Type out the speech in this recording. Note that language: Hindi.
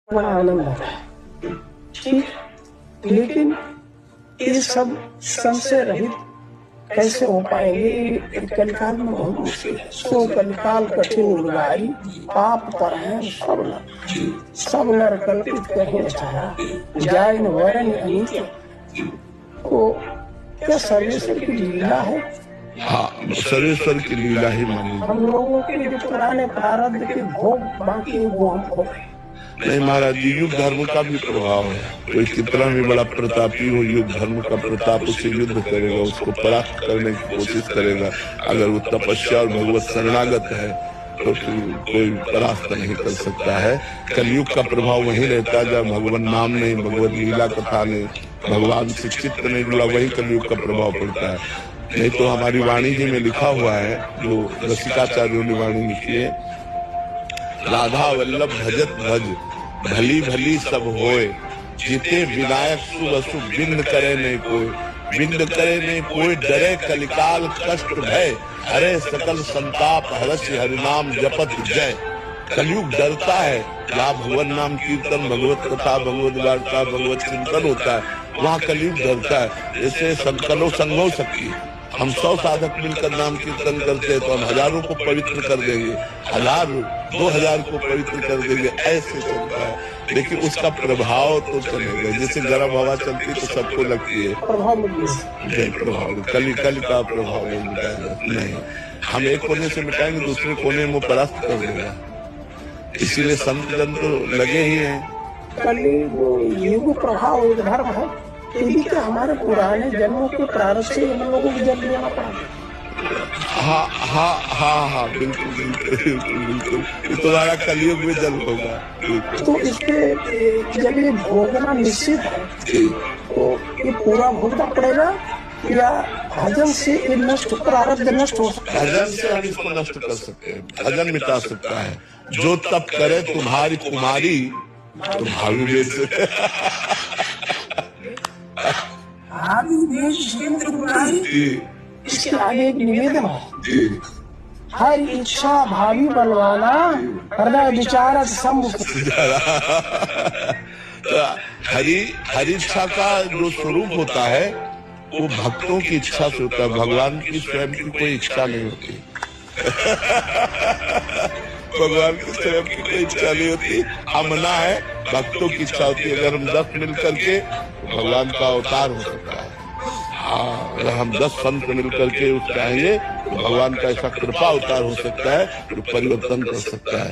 बड़ा आनंद आता है, ठीक। लेकिन ये सब संशय रहित कैसे हो पाएंगे? कलिकाल में बहुत मुश्किल है। सो कलिकाल कठिन उर्गाई, पाप पर है सब नर कल्पित कहीं छाया, जाय न वरण अनित। तो क्या सर्वेश्वर की लीला है? हाँ, सर्वेश्वर की लीला ही मानी। हम लोगों के जो पुराने प्रारब्ध के भोग बाकी है वो हम खो गए। नहीं महाराज जी, युग धर्म का भी प्रभाव है। कोई कितना भी बड़ा प्रतापी हो, युग धर्म का प्रताप उसे युद्ध करेगा, उसको परास्त करने की कोशिश करेगा। अगर वो तपस्या और भगवत शरणागत है तो फिर कोई परास्त नहीं कर सकता है। कलयुग का प्रभाव वही रहता है जब भगवान नाम नहीं, भगवत लीला कथा नहीं, भगवान से चित्त नहीं जुड़ा, वही कलयुग का प्रभाव पड़ता है। नहीं तो हमारी वाणी जी में लिखा हुआ है, जो रसिकाचार्यों ने वाणी लिखी है, राधा वल्लभ भजत भज भली भली सब होए, जिते विनायक शुभ अशुभ बिंद करे नहीं कोई, बिंद करे नहीं कोई, डरे कलिकाल कष्ट भय, हरे सकल संताप हरष हरिनाम जपत जय। कलयुग डरता है जहाँ भगवान नाम कीर्तन, भगवत कथा, भगवत वार्ता, भगवत चिंतन होता है, वहाँ कलयुग डरता है। जैसे संकलो संगो शक्ति, हम 100 साधक मिलकर नाम कीर्तन करते हैं तो हम हजारों को पवित्र कर देंगे, 1000 2000 को पवित्र कर देंगे, ऐसे चलता है। लेकिन उसका प्रभाव तो चलेगा। जैसे गर्म हवा चलती तो सबको लगती है, प्रभाव प्रभाव कली का प्रभाव नहीं मिटाएगा। नहीं, हम एक कोने से मिटाएंगे, दूसरे कोने में परास्त कर देगा। इसीलिए संत जन तो लगे ही हैं। कली युग प्रभाव एक धर्म है, यदि क्या हमारे पुराने जन्मों के प्रारब्ध से इन लोगों को जन्म लेना पड़ा? हाँ हाँ हाँ हाँ, बिल्कुल बिल्कुल बिल्कुल बिल्कुल, ये तुम्हारा कलयुग में जन्म होगा। तो इसके जब ये भोगना निश्चित है तो ये पूरा भोगना पड़ेगा या भजन से ये नष्ट, प्रारब्ध नष्ट हो सकता है? भजन से हम इसको नष्ट कर सकते हैं, भजन मिटा सकता है। जो तप करे तुम्हारी कुमारी, तुम्हारी वेद इसके आगे एक निवेदन है, हर इच्छा भावी बलवाना, हृदय विचारक सम्मुख। हरि इच्छा का जो स्वरूप होता है वो भक्तों की इच्छा से होता है, भगवान की स्वयं की कोई इच्छा नहीं होती। भगवान की स्वयं की कोई इच्छा नहीं होती, हमना है, भक्तों की इच्छा होती है। अगर हम 10 मिल करके भगवान का अवतार हो सकता है। हाँ, अगर हम 10 संत मिल करके उसके आएंगे तो भगवान का ऐसा कृपा अवतार हो सकता है जो परिवर्तन कर सकता है।